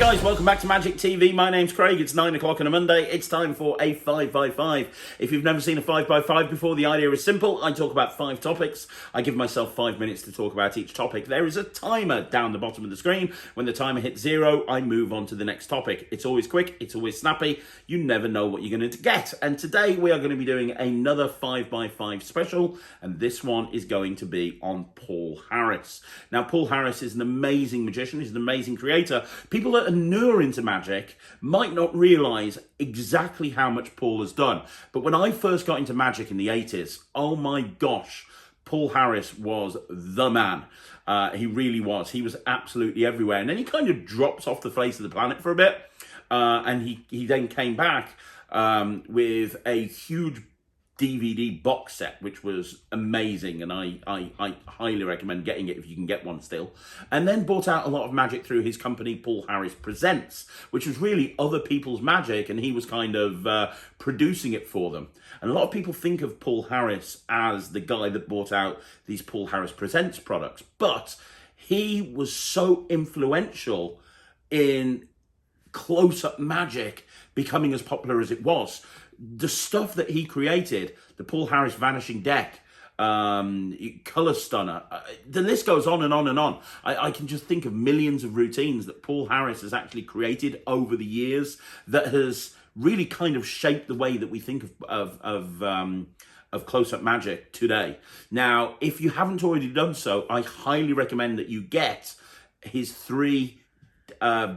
guys, welcome back to Magic TV. My name's Craig. It's 9 o'clock on a Monday. It's time for a 5x5. If you've never seen a 5x5 before, the idea is simple. I talk about 5 topics. I give myself 5 minutes to talk about each topic. There is a timer down the bottom of the screen. When the timer hits 0, I move on to the next topic. It's always quick. It's always snappy. You never know what you're going to get. And today we are going to be doing another 5x5 special. And this one is going to be on Paul Harris. Now, Paul Harris is an amazing magician. He's an amazing creator. People that are newer into magic might not realise exactly how much Paul has done. But when I first got into magic in the 80s, oh my gosh, Paul Harris was the man. He really was. He was absolutely everywhere. And then he kind of dropped off the face of the planet for a bit. And he then came back with a huge DVD box set, which was amazing, and I highly recommend getting it if you can get one still. And then bought out a lot of magic through his company, Paul Harris Presents, which was really other people's magic, and he was kind of producing it for them. And a lot of people think of Paul Harris as the guy that bought out these Paul Harris Presents products, but he was so influential in close-up magic becoming as popular as it was. The stuff that he created, the Paul Harris Vanishing Deck, Color Stunner, the list goes on and on and on. I can just think of millions of routines that Paul Harris has actually created over the years that has really kind of shaped the way that we think of close-up magic today. Now, if you haven't already done so, I highly recommend that you get his 3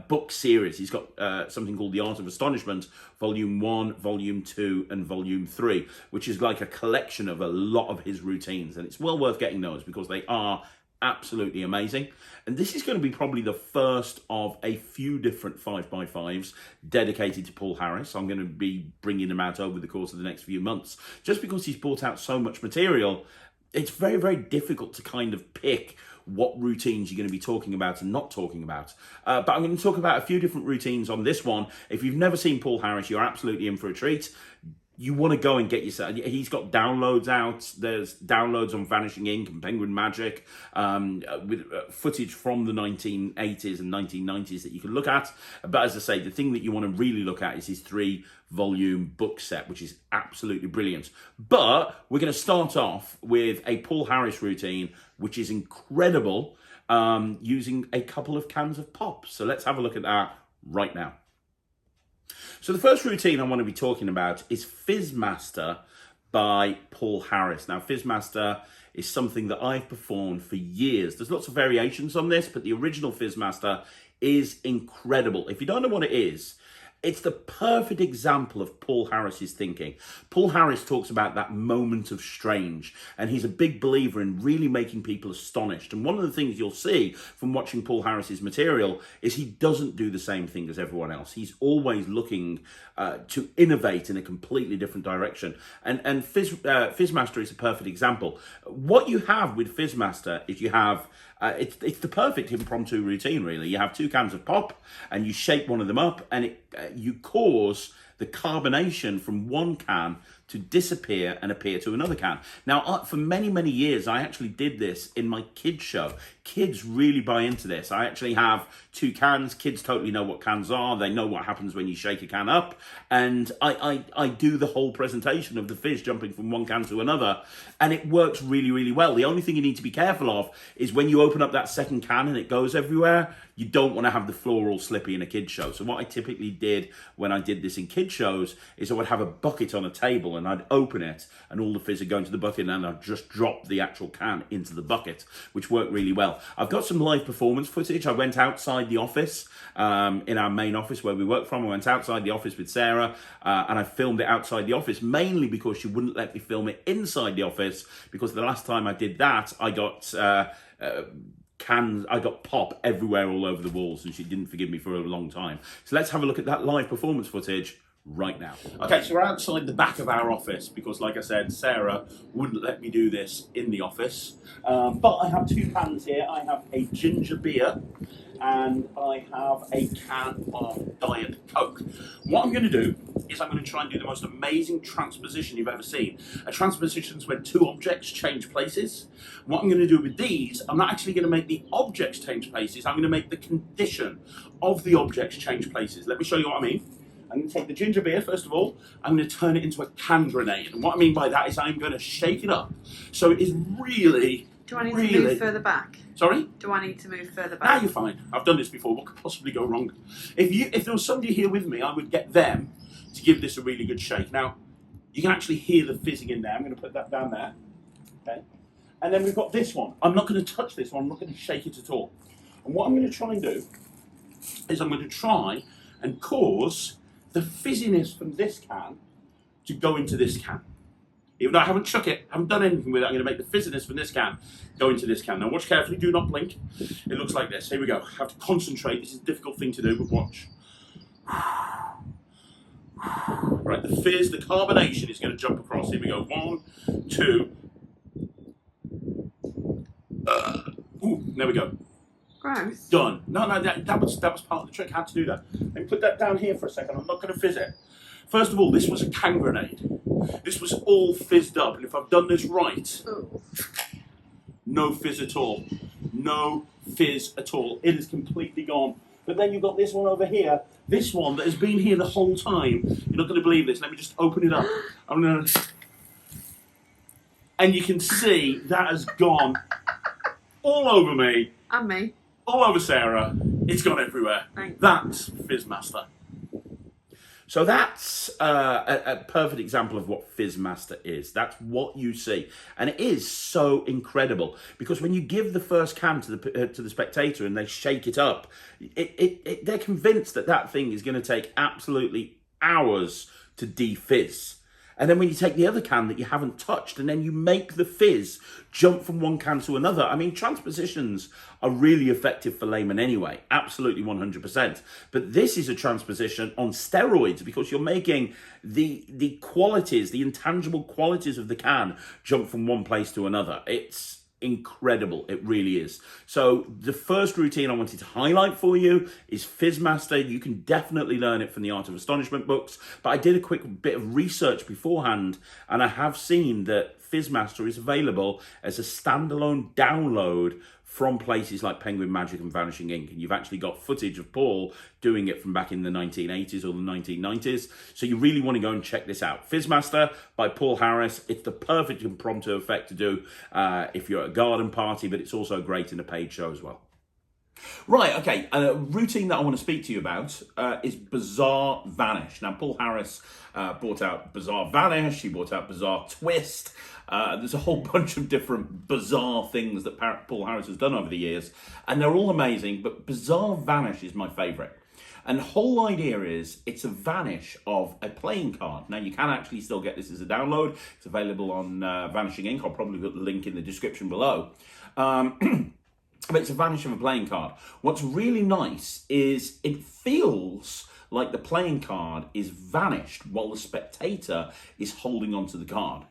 book series. He's got something called The Art of Astonishment, Volume 1, Volume 2, and Volume 3, which is like a collection of a lot of his routines. And it's well worth getting those because they are absolutely amazing. And this is going to be probably the first of a few different 5x5s dedicated to Paul Harris. I'm going to be bringing them out over the course of the next few months. Just because he's brought out so much material, it's very, very difficult to kind of pick what routines you're going to be talking about and not talking about. But I'm going to talk about a few different routines on this one. If you've never seen Paul Harris, you're absolutely in for a treat. You want to go and get yourself. He's got downloads out. There's downloads on Vanishing Ink and Penguin Magic with footage from the 1980s and 1990s that you can look at. But as I say, the thing that you want to really look at is his 3-volume book set, which is absolutely brilliant. But we're going to start off with a Paul Harris routine, which is incredible, using a couple of cans of pop. So let's have a look at that right now. So the first routine I want to be talking about is Fizz Master by Paul Harris. Now, Fizz Master is something that I've performed for years. There's lots of variations on this, but the original Fizz Master is incredible. If you don't know what it is, it's the perfect example of Paul Harris's thinking. Paul Harris talks about that moment of strange, and he's a big believer in really making people astonished. And one of the things you'll see from watching Paul Harris's material is he doesn't do the same thing as everyone else. He's always looking to innovate in a completely different direction. And Fizz Master is a perfect example. What you have with Fizz Master is you have it's the perfect impromptu routine, really. You have 2 cans of pop, and you shake one of them up, and you cause the carbonation from one can to disappear and appear to another can. Now, for many, many years, I actually did this in my kids' show. Kids really buy into this. I actually have 2 cans. Kids totally know what cans are. They know what happens when you shake a can up. And I do the whole presentation of the fizz jumping from one can to another. And it works really, really well. The only thing you need to be careful of is when you open up that second can and it goes everywhere, you don't want to have the floor all slippy in a kids show. So what I typically did when I did this in kids shows is I would have a bucket on a table and I'd open it and all the fizz would go into the bucket and I'd just drop the actual can into the bucket, which worked really well. I've got some live performance footage. I went outside the office, in our main office where we work from. I went outside the office with Sarah and I filmed it outside the office, mainly because she wouldn't let me film it inside the office, because the last time I did that, I got I got pop everywhere all over the walls, and she didn't forgive me for a long time. So let's have a look at that live performance footage right now. Okay, so we're outside the back of our office because, like I said, Sarah wouldn't let me do this in the office. But I have 2 cans here. I have a ginger beer and I have a can of Diet Coke. What I'm going to do is I'm going to try and do the most amazing transposition you've ever seen. A transposition is when two objects change places. And what I'm going to do with these, I'm not actually going to make the objects change places, I'm going to make the condition of the objects change places. Let me show you what I mean. I'm going to take the ginger beer, first of all, I'm going to turn it into a can grenade. And what I mean by that is I'm going to shake it up. So it is really... Do I need to move further back? Sorry? Do I need to move further back? Nah, you're fine. I've done this before. What could possibly go wrong? If there was somebody here with me, I would get them to give this a really good shake. Now, you can actually hear the fizzing in there. I'm going to put that down there. Okay. And then we've got this one. I'm not going to touch this one. I'm not going to shake it at all. And what I'm going to try and do is I'm going to try and cause the fizziness from this can to go into this can. Even though I haven't shook it, haven't done anything with it, I'm going to make the fizziness from this can go into this can. Now watch carefully, do not blink. It looks like this. Here we go. I have to concentrate. This is a difficult thing to do, but watch. Right, the fizz, the carbonation is going to jump across. Here we go. 1, 2. Ooh, there we go. Gross. Done. No, that was part of the trick. I had to do that. Let me put that down here for a second. I'm not going to fizz it. First of all, this was a can grenade. This was all fizzed up, and if I've done this right, no fizz at all. No fizz at all. It is completely gone. But then you've got this one over here, this one that has been here the whole time. You're not going to believe this. Let me just open it up. I'm going to... And you can see that has gone all over me. And me. All over Sarah. It's gone everywhere. Thanks. That's Fizz Master. So that's a perfect example of what Fizz Master is. That's what you see. And it is so incredible because when you give the first can to the spectator and they shake it up, they're convinced that that thing is going to take absolutely hours to de-fizz. And then when you take the other can that you haven't touched and then you make the fizz jump from one can to another. I mean, transpositions are really effective for laymen anyway. Absolutely 100%. But this is a transposition on steroids because you're making the qualities, the intangible qualities of the can jump from one place to another. It's incredible. It really is. So the first routine I wanted to highlight for you is Fizz Master. You can definitely learn it from the Art of Astonishment books, but I did a quick bit of research beforehand and I have seen that Fizz Master is available as a standalone download from places like Penguin Magic and Vanishing Ink. And you've actually got footage of Paul doing it from back in the 1980s or the 1990s. So you really want to go and check this out. Fizz Master by Paul Harris. It's the perfect impromptu effect to do if you're at a garden party, but it's also great in a paid show as well. Right, okay, a routine that I want to speak to you about is Bizarre Vanish. Now, Paul Harris brought out Bizarre Vanish, he brought out Bizarre Twist. There's a whole bunch of different bizarre things that Paul Harris has done over the years, and they're all amazing, but Bizarre Vanish is my favourite. And the whole idea is it's a vanish of a playing card. Now, you can actually still get this as a download. It's available on Vanishing Ink. I'll probably put the link in the description below. But it's a vanish of a playing card. What's really nice is it feels like the playing card is vanished while the spectator is holding onto the card.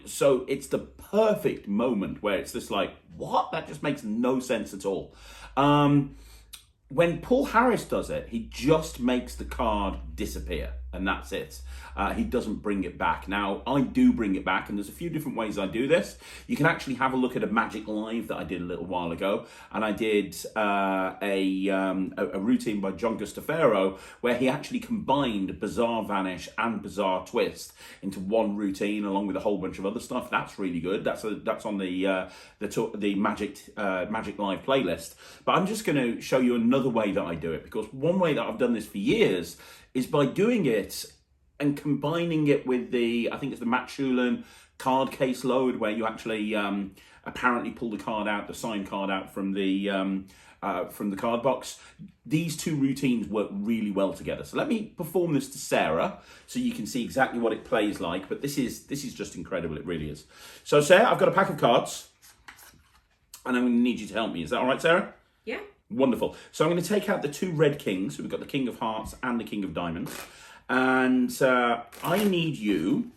So it's the perfect moment where it's just like, what? That just makes no sense at all. When Paul Harris does it, he just makes the card disappear, and that's it. He doesn't bring it back. Now, I do bring it back, and there's a few different ways I do this. You can actually have a look at a Magic Live that I did a little while ago, and I did a routine by John Gustafaro where he actually combined Bizarre Vanish and Bizarre Twist into one routine along with a whole bunch of other stuff. That's really good. That's on the Magic Live playlist. But I'm just going to show you another way that I do it, because one way that I've done this for years is by doing it and combining it with I think it's the Matt Schulen card case load, where you actually apparently pull the card out, the signed card out from the card box. These two routines work really well together. So let me perform this to Sarah so you can see exactly what it plays like. But this is just incredible. It really is. So Sarah, I've got a pack of cards and I'm going to need you to help me. Is that all right, Sarah? Yeah. Wonderful. So I'm going to take out the two red kings. So we've got the King of Hearts and the King of Diamonds. And I need you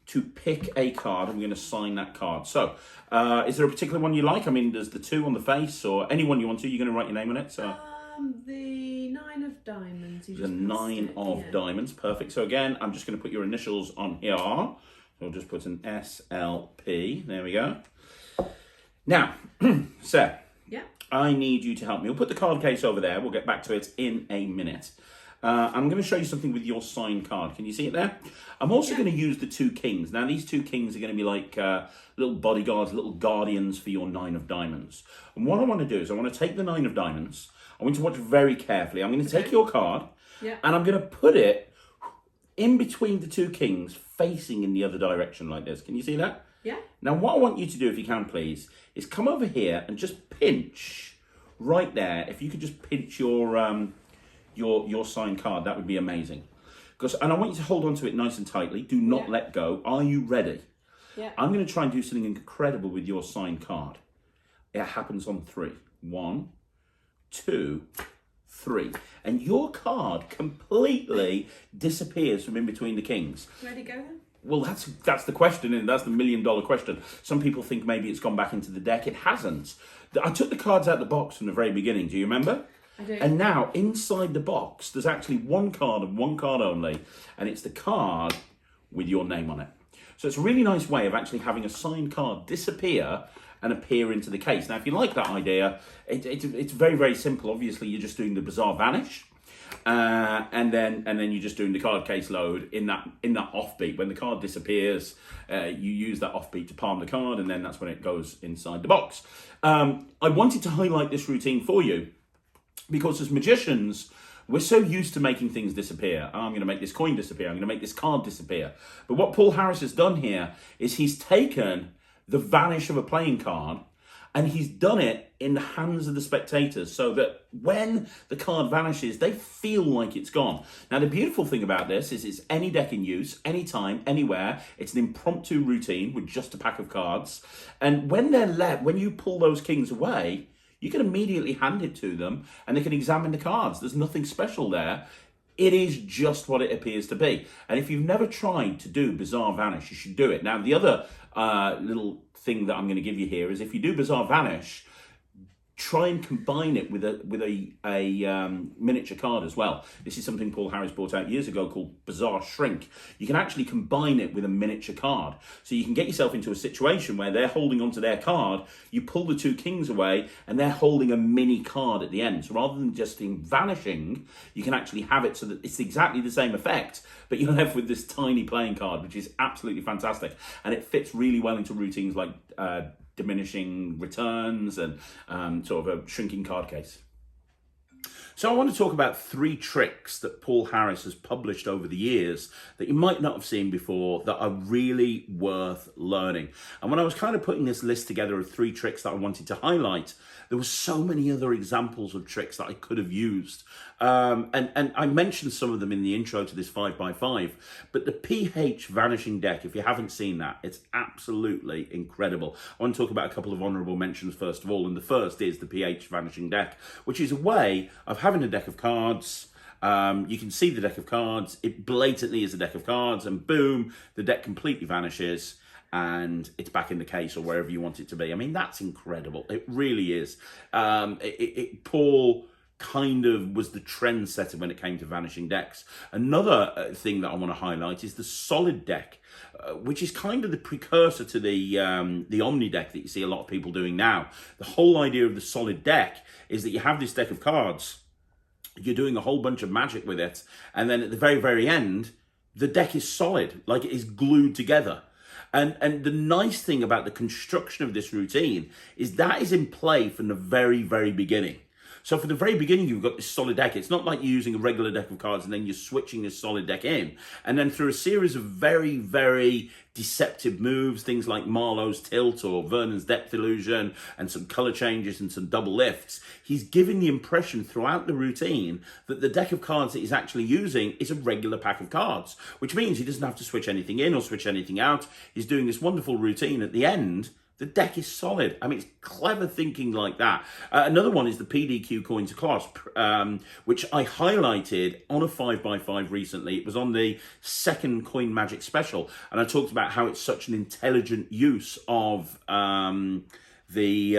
to pick a card. I'm going to sign that card. So is there a particular one you like? I mean, there's the two on the face, or any one you want to. You're going to write your name on it. So The 9 of diamonds. The 9 of diamonds, perfect. So again, I'm just going to put your initials on here. So I'll just put an SLP. There we go. Now, Sarah. Yeah. I need you to help me. We'll put the card case over there. We'll get back to it in a minute. I'm going to show you something with your signed card. Can you see it there? I'm also going to use the 2 kings. Now, these 2 kings are going to be like little bodyguards, little guardians for your 9 of diamonds. And what I want to do is I want to take the 9 of diamonds. I want you to watch very carefully. I'm going to take your card and I'm going to put it in between the 2 kings facing in the other direction like this. Can you see that? Yeah. Now, what I want you to do, if you can, please, is come over here and just pinch right there. If you could just pinch your signed card, that would be amazing. And I want you to hold on to it nice and tightly. Do not let go. Are you ready? Yeah. I'm going to try and do something incredible with your signed card. It happens on 3. 1, 2, 3. And your card completely disappears from in between the kings. Ready, go then? Well, that's the question, and that's the $1 million question. Some people think maybe it's gone back into the deck. It hasn't. I took the cards out of the box from the very beginning. Do you remember? I do. And now, inside the box, there's actually 1 card and 1 card only, and it's the card with your name on it. So it's a really nice way of actually having a signed card disappear and appear into the case. Now, if you like that idea, it's very, very simple. Obviously, you're just doing the Bizarre Vanish, and then you're just doing the card case load in that offbeat. When the card disappears, you use that offbeat to palm the card, and then that's when it goes inside the box. I wanted to highlight this routine for you because as magicians, we're so used to making things disappear. I'm going to make this coin disappear. I'm going to make this card disappear. But what Paul Harris has done here is he's taken the vanish of a playing card and he's done it in the hands of the spectators so that when the card vanishes, they feel like it's gone. Now, the beautiful thing about this is it's any deck in use, anytime, anywhere. It's an impromptu routine with just a pack of cards. And when when you pull those kings away, you can immediately hand it to them and they can examine the cards. There's nothing special there. It is just what it appears to be. And if you've never tried to do Bizarre Vanish, you should do it. Now, the other little thing that I'm going to give you here is if you do Bizarre Vanish, try and combine it with a miniature card as well. This is something Paul Harris brought out years ago called Bizarre Shrink. You can actually combine it with a miniature card. So you can get yourself into a situation where they're holding onto their card, you pull the 2 kings away, and they're holding a mini card at the end. So rather than just vanishing, you can actually have it so that it's exactly the same effect, but you're left with this tiny playing card, which is absolutely fantastic. And it fits really well into routines like diminishing returns and sort of a shrinking card case. So I want to talk about 3 tricks that Paul Harris has published over the years that you might not have seen before that are really worth learning. And when I was kind of putting this list together of 3 tricks that I wanted to highlight, there were so many other examples of tricks that I could have used. And I mentioned some of them in the intro to this 5x5, but the PH Vanishing deck, if you haven't seen that, it's absolutely incredible. I want to talk about a couple of honourable mentions first of all, and the first is the PH Vanishing deck, which is a way of having a deck of cards. You can see the deck of cards, it blatantly is a deck of cards, and boom, the deck completely vanishes and it's back in the case or wherever you want it to be. I mean, that's incredible. It really is. Paul kind of was the trendsetter when it came to vanishing decks. Another thing that I want to highlight is the solid deck, which is kind of the precursor to the Omni deck that you see a lot of people doing now. The whole idea of the solid deck is that you have this deck of cards, you're doing a whole bunch of magic with it, and then at the very, very end, the deck is solid, like it is glued together. And the nice thing about the construction of this routine is that is in play from the very, very beginning. So from the very beginning, you've got this solid deck. It's not like you're using a regular deck of cards and then you're switching this solid deck in. And then through a series of very, very deceptive moves, things like Marlowe's Tilt or Vernon's Depth Illusion and some color changes and some double lifts, he's giving the impression throughout the routine that the deck of cards that he's actually using is a regular pack of cards, which means he doesn't have to switch anything in or switch anything out. He's doing this wonderful routine at the end. The deck is solid. I mean, it's clever thinking like that. Another one is the PDQ Coin to Clasp, which I highlighted on a 5x5 recently. It was on the second Coin Magic special, and I talked about how it's such an intelligent use of the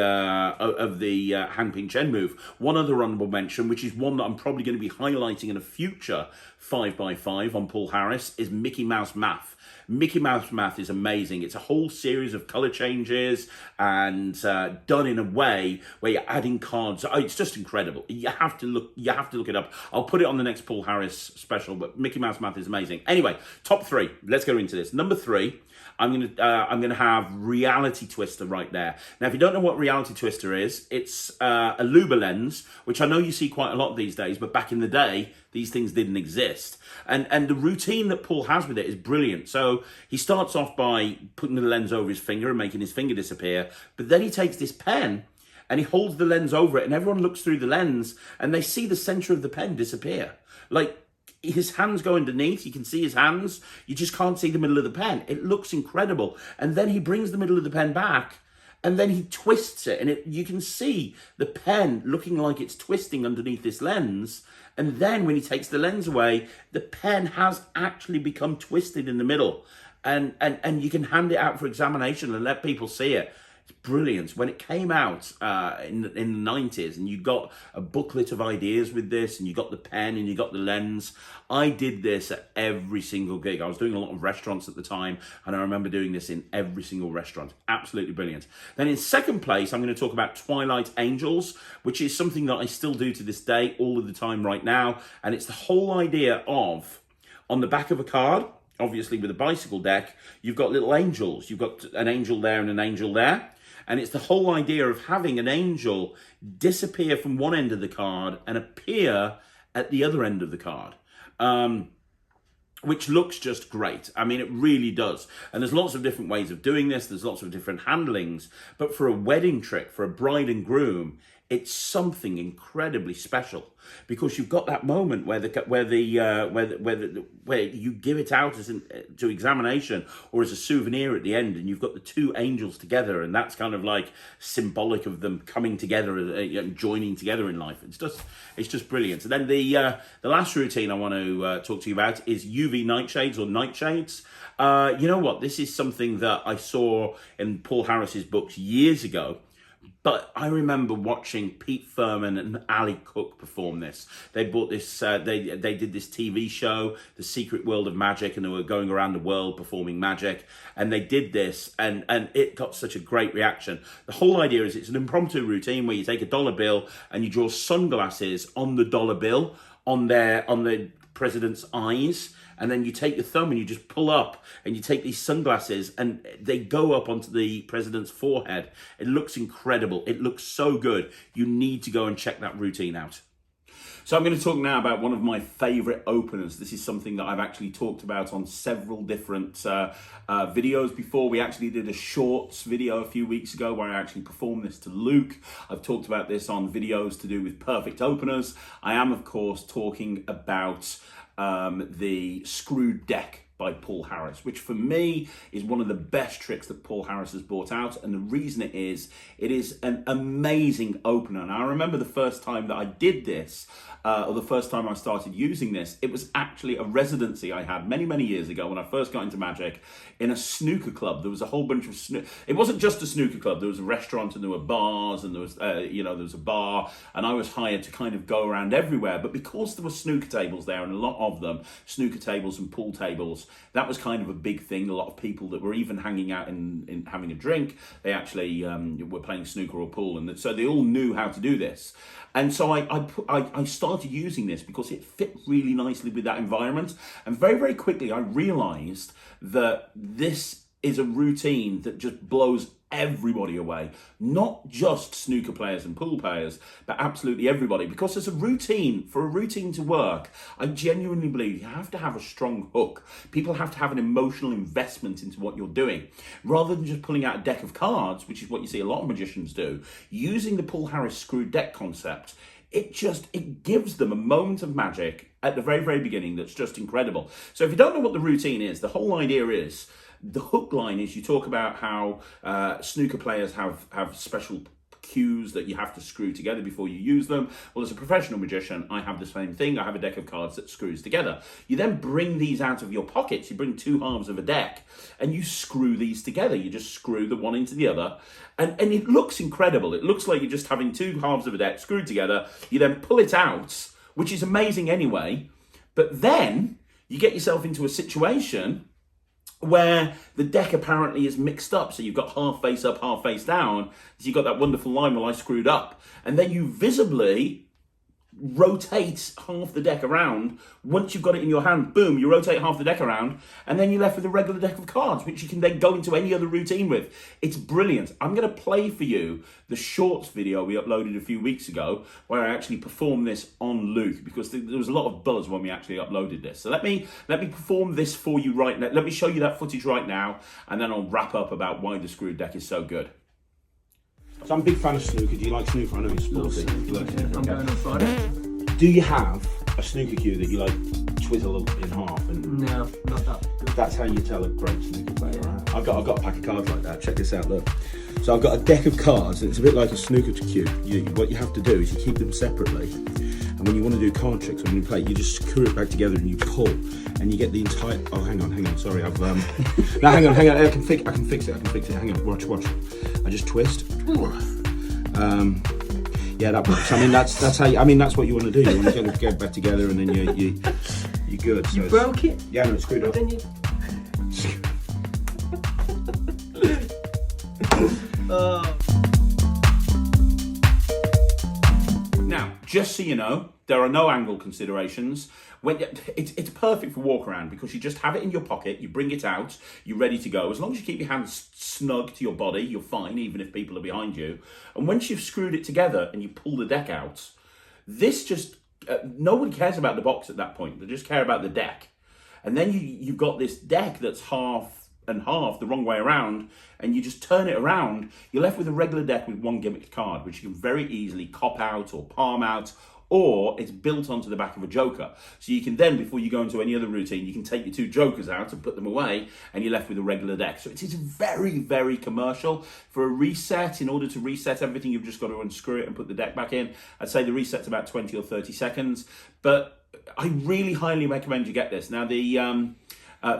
Hang Ping Chen move. One other honourable mention, which is one that I'm probably going to be highlighting in a future 5x5 on Paul Harris, is Mickey Mouse Math. Mickey Mouse Math is amazing. It's a whole series of colour changes and done in a way where you're adding cards. Oh, it's just incredible. You have to look it up. I'll put it on the next Paul Harris special, but Mickey Mouse Math is amazing. Anyway, top 3. Let's go into this. Number 3. I'm gonna have Reality Twister right there. Now, if you don't know what Reality Twister is, it's a Luba lens, which I know you see quite a lot these days, but back in the day, these things didn't exist. And the routine that Paul has with it is brilliant. So he starts off by putting the lens over his finger and making his finger disappear, but then he takes this pen and he holds the lens over it, and everyone looks through the lens and they see the center of the pen disappear. Like, his hands go underneath, you can see his hands, you just can't see the middle of the pen. It looks incredible. And then he brings the middle of the pen back, and then he twists it, and you can see the pen looking like it's twisting underneath this lens. And then when he takes the lens away, the pen has actually become twisted in the middle. And you can hand it out for examination and let people see it. Brilliant. When it came out in the 90s, and you got a booklet of ideas with this, and you got the pen and you got the lens, I did this at every single gig. I was doing a lot of restaurants at the time, and I remember doing this in every single restaurant. Absolutely brilliant. Then in second place, I'm going to talk about Twilight Angels, which is something that I still do to this day all of the time right now. And it's the whole idea of, on the back of a card, obviously with a bicycle deck, you've got little angels. You've got an angel there and an angel there. And it's the whole idea of having an angel disappear from one end of the card and appear at the other end of the card, which looks just great. I mean, it really does. And there's lots of different ways of doing this. There's lots of different handlings. But for a wedding trick, for a bride and groom, it's something incredibly special, because you've got that moment where you give it out to examination or as a souvenir at the end, and you've got the two angels together, and that's kind of like symbolic of them coming together, joining together in life. It's just brilliant. And then the last routine I want to talk to you about is UV nightshades or nightshades. You know what? This is something that I saw in Paul Harris's books years ago. But I remember watching Pete Furman and Ali Cook perform this. They bought this, they did this TV show, The Secret World of Magic, and they were going around the world performing magic. And they did this, and it got such a great reaction. The whole idea is it's an impromptu routine where you take a dollar bill and you draw sunglasses on the dollar bill, on the president's eyes. And then you take your thumb and you just pull up and you take these sunglasses and they go up onto the president's forehead. It looks incredible. It looks so good. You need to go and check that routine out. So I'm going to talk now about one of my favourite openers. This is something that I've actually talked about on several different videos before. We actually did a shorts video a few weeks ago where I actually performed this to Luke. I've talked about this on videos to do with perfect openers. I am, of course, talking about the screwed deck by Paul Harris, which for me is one of the best tricks that Paul Harris has brought out. And the reason it is an amazing opener. And I remember the first time that I did this, or the first time I started using this, it was actually a residency I had many, many years ago when I first got into magic in a snooker club. There was a whole bunch of it wasn't just a snooker club. There was a restaurant and there were bars and there was, there was a bar, and I was hired to kind of go around everywhere. But because there were snooker tables there, and a lot of them, snooker tables and pool tables, that was kind of a big thing. A lot of people that were even hanging out in having a drink, they actually were playing snooker or pool, and so they all knew how to do this. And so I started using this because it fit really nicely with that environment. And very, very quickly, I realized that this is a routine that just blows everybody away. Not just snooker players and pool players, but absolutely everybody. Because as a routine, for a routine to work, I genuinely believe you have to have a strong hook. People have to have an emotional investment into what you're doing. Rather than just pulling out a deck of cards, which is what you see a lot of magicians do, using the Paul Harris screwed deck concept, it gives them a moment of magic at the very, very beginning that's just incredible. So if you don't know what the routine is, the whole idea is, the hook line is you talk about how snooker players have special cues that you have to screw together before you use them. Well, as a professional magician, I have the same thing. I have a deck of cards that screws together. You then bring these out of your pockets. You bring two halves of a deck and you screw these together. You just screw the one into the other. And it looks incredible. It looks like you're just having two halves of a deck screwed together. You then pull it out, which is amazing anyway. But then you get yourself into a situation where the deck apparently is mixed up. So you've got half face up, half face down. So you've got that wonderful line, well, I screwed up. And then you visibly rotate half the deck around. Once you've got it in your hand, boom, you rotate half the deck around, and then you're left with a regular deck of cards, which you can then go into any other routine with. It's brilliant. I'm going to play for you the shorts video we uploaded a few weeks ago, where I actually performed this on loop, because there was a lot of buzz when we actually uploaded this. So let me perform this for you right now. Let me show you that footage right now, and then I'll wrap up about why the screwed deck is so good. So I'm a big fan of snooker. Do you like snooker? I know you're sporty. I'm going on Friday. Do you have a snooker cue that you like twizzle in half? And No, not that good. that's how you tell a great snooker player, right? I've got a pack of cards like that. Check this out, look. So I've got a deck of cards, and it's a bit like a snooker cue. What you have to do is you keep them separately, and when you want to do card tricks when you play, you just screw it back together and you pull, and you get the entire. Oh, hang on. Sorry, I've no, hang on. I can fix it. Hang on. Watch. I just twist. Yeah, that works. I mean, that's how. That's what you want to do. You want to get back together, and then you're good. So You broke it? Yeah, no, it's screwed up. Then you... Now, just so you know, there are no angle considerations. It's perfect for walk around, because you just have it in your pocket, you bring it out, you're ready to go. As long as you keep your hands snug to your body, you're fine, even if people are behind you. And once you've screwed it together and you pull the deck out, this just, nobody cares about the box at that point. They just care about the deck. And then you've got this deck that's half and half the wrong way around, and you just turn it around, you're left with a regular deck with one gimmicked card, which you can very easily cop out or palm out, or it's built onto the back of a joker. So you can then, before you go into any other routine, you can take your two jokers out and put them away, and you're left with a regular deck. So it is very, very commercial. For a reset, in order to reset everything, you've just got to unscrew it and put the deck back in. I'd say the reset's about 20 or 30 seconds, but I really highly recommend you get this. Now, the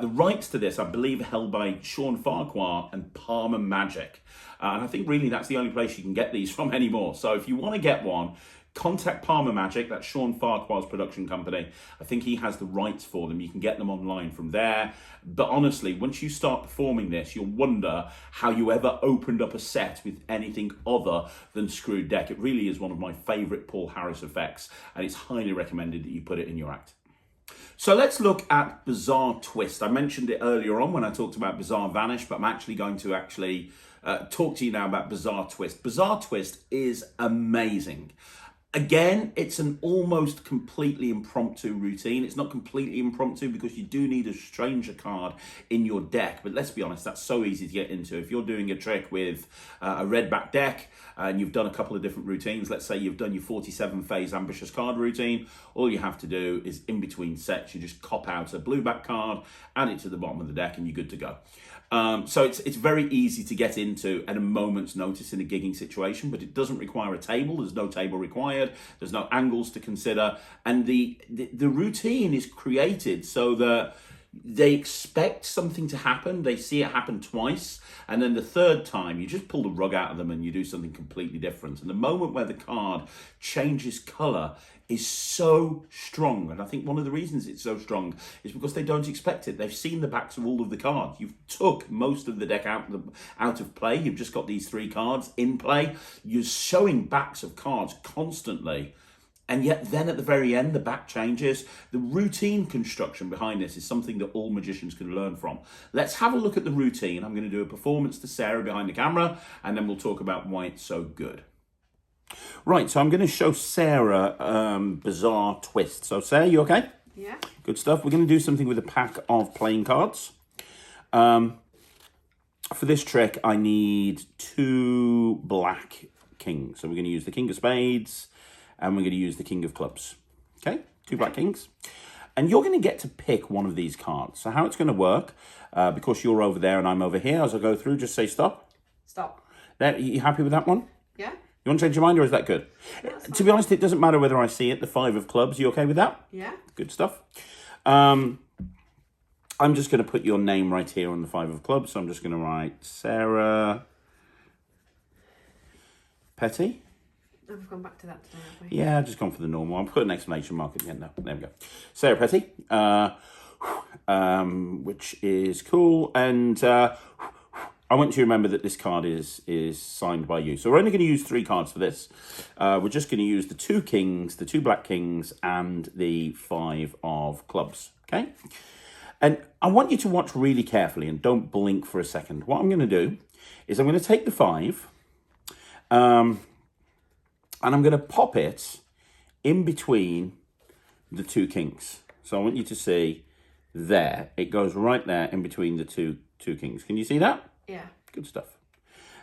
rights to this, I believe, are held by Sean Farquhar and Palmer Magic. And I think really that's the only place you can get these from anymore. So if you want to get one, contact Palmer Magic. That's Sean Farquhar's production company. I think he has the rights for them. You can get them online from there. But honestly, once you start performing this, you'll wonder how you ever opened up a set with anything other than screwed deck. It really is one of my favourite Paul Harris effects, and it's highly recommended that you put it in your act. So let's look at Bizarre Twist. I mentioned it earlier on when I talked about Bizarre Vanish, but I'm actually going to talk to you now about Bizarre Twist. Bizarre Twist is amazing. Again, it's an almost completely impromptu routine. It's not completely impromptu because you do need a stranger card in your deck. But let's be honest, that's so easy to get into. If you're doing a trick with a red back deck and you've done a couple of different routines, let's say you've done your 47 phase ambitious card routine, all you have to do is in between sets, you just cop out a blue back card, add it to the bottom of the deck, and you're good to go. So it's very easy to get into at a moment's notice in a gigging situation, but it doesn't require a table. There's no table required. There's no angles to consider. And the routine is created so that they expect something to happen. They see it happen twice. And then the third time, you just pull the rug out of them and you do something completely different. And the moment where the card changes colour is so strong. And I think one of the reasons it's so strong is because they don't expect it. They've seen the backs of all of the cards. You've took most of the deck out of play. You've just got these three cards in play. You're showing backs of cards constantly. And yet then at the very end, the back changes. The routine construction behind this is something that all magicians can learn from. Let's have a look at the routine. I'm going to do a performance to Sarah behind the camera, and then we'll talk about why it's so good. Right, so I'm going to show Sarah Bizarre Twist. So Sarah, you okay? Yeah. Good stuff. We're going to do something with a pack of playing cards. For this trick, I need two black kings. So we're going to use the king of spades, and we're going to use the king of clubs. Okay, two black kings. And you're going to get to pick one of these cards. So how it's going to work, because you're over there and I'm over here, as I go through, just say stop. Stop. There, you happy with that one? Yeah. You want to change your mind, or is that good? To be honest, it doesn't matter whether I see it, the 5 of clubs. You okay with that? Yeah. Good stuff. I'm just going to put your name right here on the 5 of clubs. So I'm just going to write Sarah Petty. I've gone back to that today, haven't we? Yeah, I've just gone for the normal. I'll put an exclamation mark at the end now. There we go. Sarah Petty, which is cool. And I want you to remember that this card is signed by you. So we're only going to use 3 cards for this. We're just going to use the 2 kings, the 2 black kings, and the 5 of clubs. Okay? And I want you to watch really carefully and don't blink for a second. What I'm going to do is I'm going to take the 5, and I'm going to pop it in between the 2 kings. So I want you to see there. It goes right there in between the two kings. Can you see that? Yeah. Good stuff.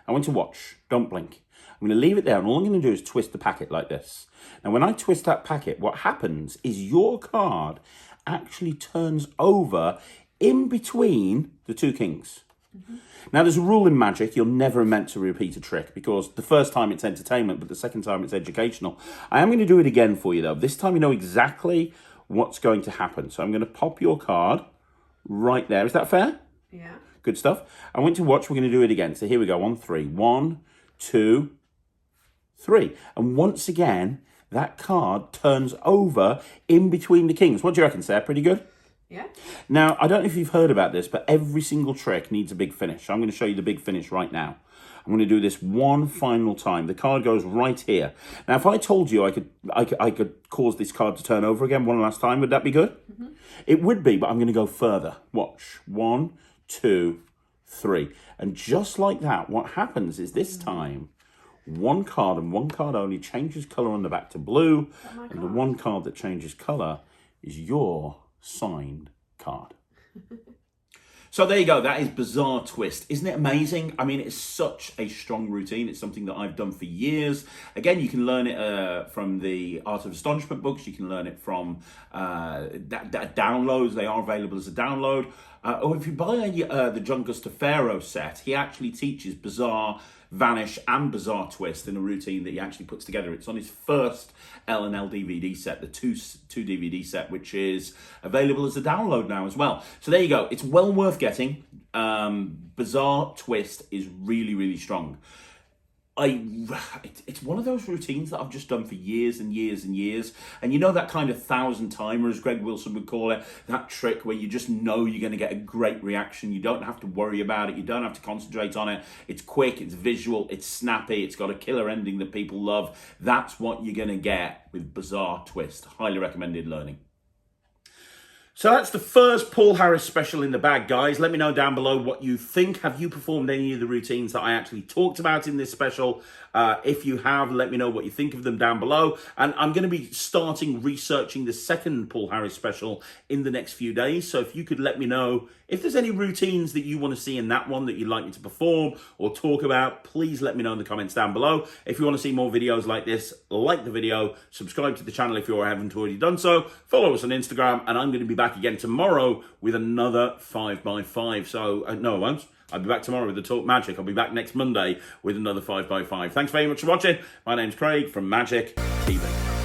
I want you to watch. Don't blink. I'm going to leave it there, and all I'm going to do is twist the packet like this. Now, when I twist that packet, what happens is your card actually turns over in between the 2 kings. Now, there's a rule in magic. You're never meant to repeat a trick, because the first time it's entertainment, but the second time it's educational. I am going to do it again for you, though. This time you know exactly what's going to happen. So I'm going to pop your card right there. Is that fair? Yeah. Good stuff. I want you to watch. We're going to do it again. So here we go on 3. 1, 2, 3. And once again, that card turns over in between the kings. What do you reckon, Sarah? Pretty good? Yeah. Now, I don't know if you've heard about this, but every single trick needs a big finish. I'm going to show you the big finish right now. I'm going to do this one final time. The card goes right here. Now, if I told you I could cause this card to turn over again one last time, would that be good? Mm-hmm. It would be, but I'm going to go further. Watch. 1, 2, 3. And just like that, what happens is this time, one card and one card only changes colour on the back to blue. And the one card that changes colour is your signed card. So there you go. That is Bizarre Twist. Isn't it amazing? I mean, it's such a strong routine. It's something that I've done for years. Again, you can learn it from the Art of Astonishment books. You can learn it from downloads. They are available as a download. Or if you buy the John Gustafaro set, he actually teaches Bizarre Vanish and Bizarre Twist in a routine that he actually puts together. It's on his first L&L DVD set, the two DVD set, which is available as a download now as well. So there you go. It's well worth getting. Bizarre Twist is really, really strong. It's one of those routines that I've just done for years and years and years. And you know that kind of 1,000-timer, as Greg Wilson would call it, that trick where you just know you're going to get a great reaction. You don't have to worry about it. You don't have to concentrate on it. It's quick, it's visual, it's snappy, it's got a killer ending that people love. That's what you're going to get with Bizarre Twist. Highly recommended learning. So that's the first Paul Harris special in the bag, guys. Let me know down below what you think. Have you performed any of the routines that I actually talked about in this special? If you have, let me know what you think of them down below. And I'm going to be starting researching the second Paul Harris special in the next few days. So if you could let me know if there's any routines that you want to see in that one that you'd like me to perform or talk about, please let me know in the comments down below. If you want to see more videos like this, like the video, subscribe to the channel if you haven't already done so, follow us on Instagram, and I'm going to be back again tomorrow with another 5x5. So, no, I won't. I'll be back tomorrow with the Talk Magic. I'll be back next Monday with another 5x5. Thanks very much for watching. My name's Craig from Magic TV.